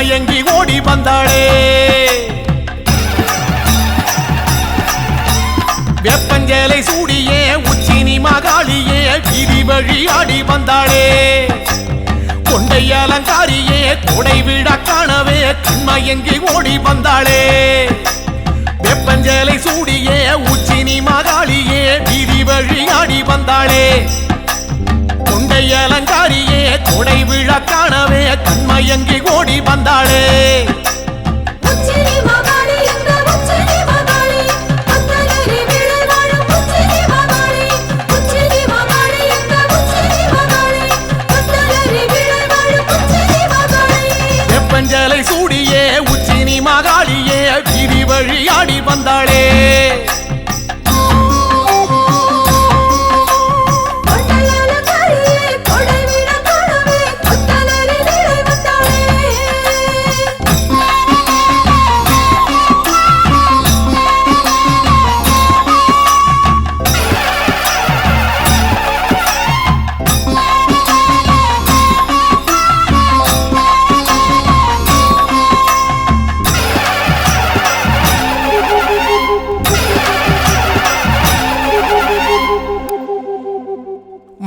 கண்மயங்கி ஓடி வந்தாளே வெப்பஞ்சேலை சூடியே உச்சினி மகாளியே வீதி வழி ஆடி வந்தாளே கொண்டை அலங்காரியே கொடை விழா காணவே கண்மயங்கி ஓடி வந்தாளே வெப்பஞ்சேலை சூடியே உச்சினி மகாளியே வீதி வழி ஆடி வந்தாளே கொண்டை அலங்காரியே கொடை விழா காணவே கண்மயங்கி ஓடி வந்தாளே வெப்பஞ்சேலை சூடியே உச்சினி மகாளியே வீதி வழி ஆடி வந்தாளே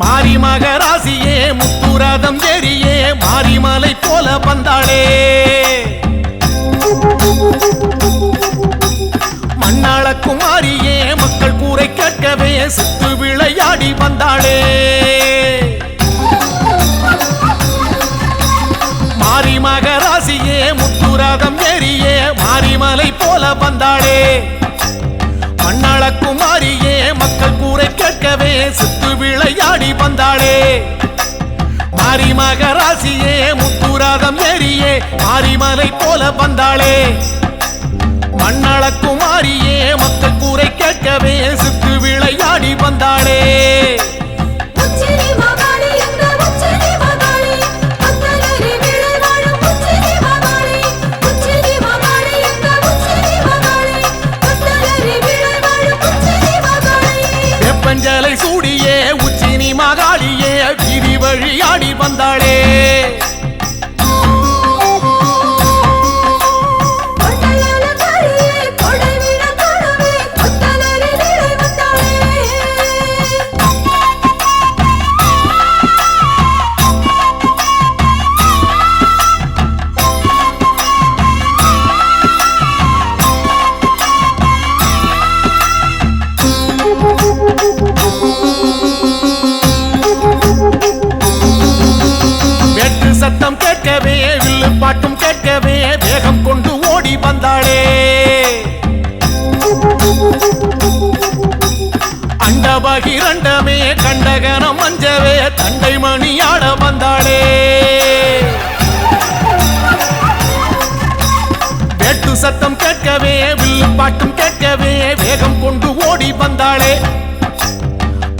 மாரி மகராசியே முத்துரதம் ஏறியே மாரிமலை போல வந்தாளே மண்ணாள குமாரியே மக்கள் கூரை கேட்கவே சித்து விளையாடி வந்தாளே மாரி மகராசியே முத்துரதம் ஏறியே மாரிமலை போல வந்தாளே மண்ணாள குமாரியே மக்கள் கூரை கேட்கவே சித்து விளையாடி வந்தாளே மாரி மகராசியே முத்துரதம் ஏறியே மாரிமலை போல வந்தாளே மண்ணாள குமாரியே மக்கள் கூரை கேட்கவே சித்து விளையாடி வந்தாளே வெப்பஞ்சேலை சூடியே உச்சினி மகாளியே வீதி வழி ஆடி வந்தாளே சத்தம் கேட்கவே வில்லு பாட்டும் கேட்கவே வேகம் கொண்டு ஓடி வந்தாளே அண்டபகிரண்டமே கண்டகனம் மஞ்சவே தண்டை மணியாட வந்தாளே வேட்டு சத்தம் கேட்கவே வில்லு பாட்டும் கேட்கவே வேகம் கொண்டு ஓடி வந்தாளே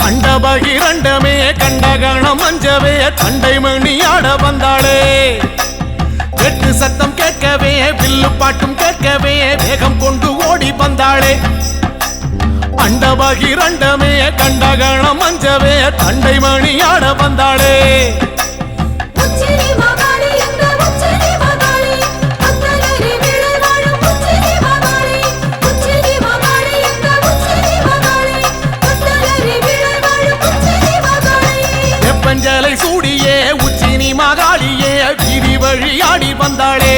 அண்டபகிரண்டமே கண்டகணம் மஞ்சவே தண்டை மணியாட வந்தாளே வெட்டு சத்தம் கேட்கவே வில்லு பாட்டும் கேட்கவே வேகம் கொண்டு ஓடி வந்தாளே அண்டபகிரண்டமே கண்டகணம் மஞ்சவே தண்டை மணியாட வந்தாளே வெப்பஞ்சேலை சூடியே உச்சினி மகாளியே வீதி வழி ஆடி வந்தாளே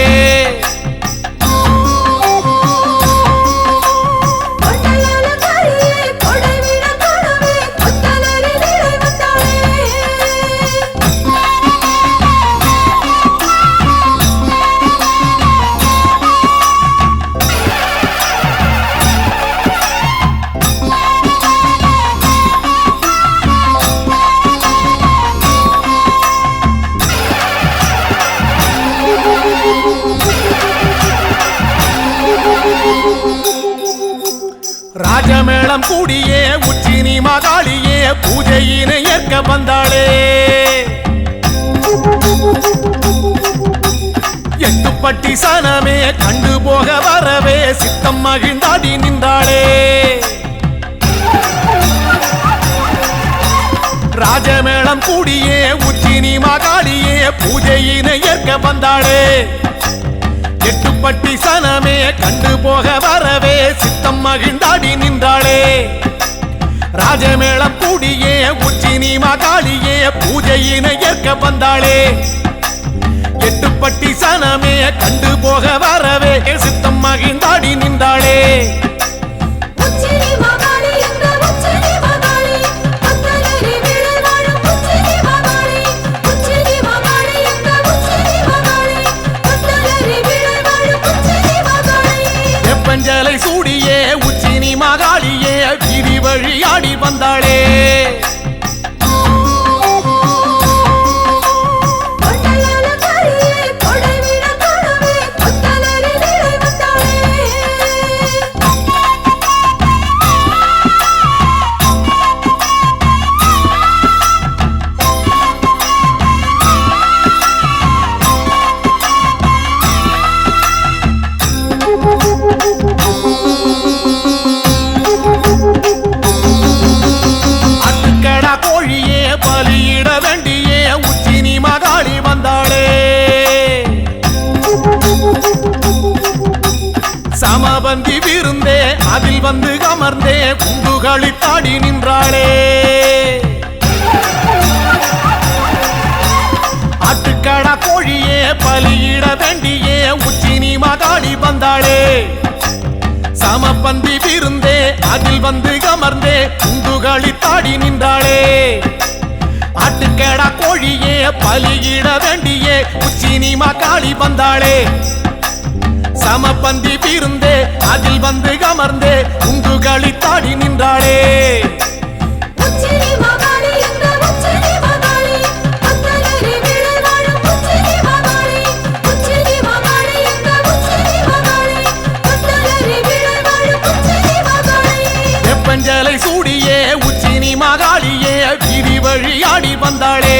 ராஜமேளம் கூடியே உச்சினி மகாளியே பூஜையினை ஏற்க வந்தாளே எட்டுப்பட்டி சனமே கண்டு போக வரவே சித்தம் மகிழ்ந்தாடி நின்றாளே ராஜமேளம் கூடியே உச்சினி மகாளியே பூஜையினை ஏற்க வந்தாளே எட்டுப்பட்டி சனமே கண்டு போக வரவே சித்தம் மகிழ்ந்தாடி நின்றாளே ராஜமேளம் கூடியே உச்சி நீ மகாளியே பூஜையினை ஏற்க வந்தாளே எட்டுப்பட்டி சனமே கண்டு போக வரவே சித்தம் மகிழ்ந்தாடி நின்றாளே வெப்பஞ்சலை சூடியே உச்சி நீ மகாளியே வீதி வழியாடி வந்தாளே பலியிட வேண்டியே உச்சி நீ மகாளி வந்தாளே சமபந்தி விருந்தே அதில் வந்து அமர்ந்தே குண்டுகளி தாடி நின்றாளே ஆட்டுக்கடா கோழியே பலியிட வேண்டியே உச்சி நீ மகாளி வந்தாளே சமபந்தி விருந்தே அதில் வந்து அமர்ந்தே குண்டுகளி தாடி நின்றாளே ஆட்டுக்கடா கோழியே பலியிட வேண்டியே உச்சி நீ மகாளி வந்தாளே சமபந்தி விருந்தே அதில் வந்து அமர்ந்தே குண்டுகளி தாடி நின்றாளே வெப்பஞ்சலை சூடியே உச்சி நீ மகாளியே வீதி வழியாடி வந்தாளே